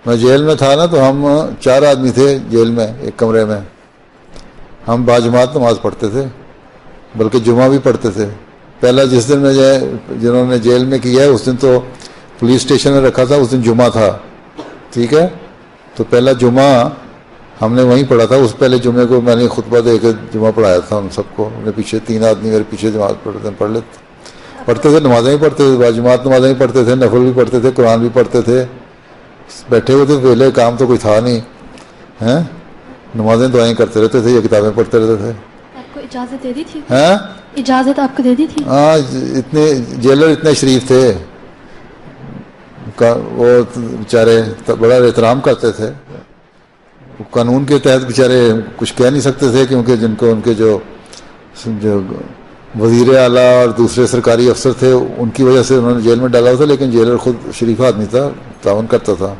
मैं जेल में था ना, तो हम 4 आदमी थे जेल में, एक कमरे में। हम बाजमात नमाज पढ़ते थे, बल्कि जुमा भी पढ़ते थे। पहला जिस दिन मुझे जिन्होंने जेल में किया है, उस दिन तो पुलिस स्टेशन में रखा था, उस दिन जुमा था, ठीक है। तो पहला जुमा हमने वहीं पढ़ा था। उस पहले जुमे को मैंने खुतबा दे के जुमा पढ़ाया था उन सबको। अपने पीछे 3 आदमी मेरे पीछे नमाज पढ़ते थे, नमाजें भी पढ़ते थे, बाजमात नमाजें भी पढ़ते थे, नफल भी पढ़ते थे, कुरान भी पढ़ते थे। बैठे हुए थे पहले, काम तो कोई था नहीं, हैं। नमाजें दुआएं करते रहते थे या किताबें पढ़ते रहते थे। आपको इजाजत दे दी थी? हैं? इजाजत आपको दे दी थी? हाँ, इतने जेलर इतने शरीफ थे, वो बेचारे बड़ा एहतराम करते थे। कानून के तहत बेचारे कुछ कह नहीं सकते थे, क्योंकि जिनको उनके जो वजीर आला और दूसरे सरकारी अफसर थे, उनकी वजह से उन्होंने जेल में डाला था। लेकिन जेलर खुद शरीफ आदमी था, तावन करता था।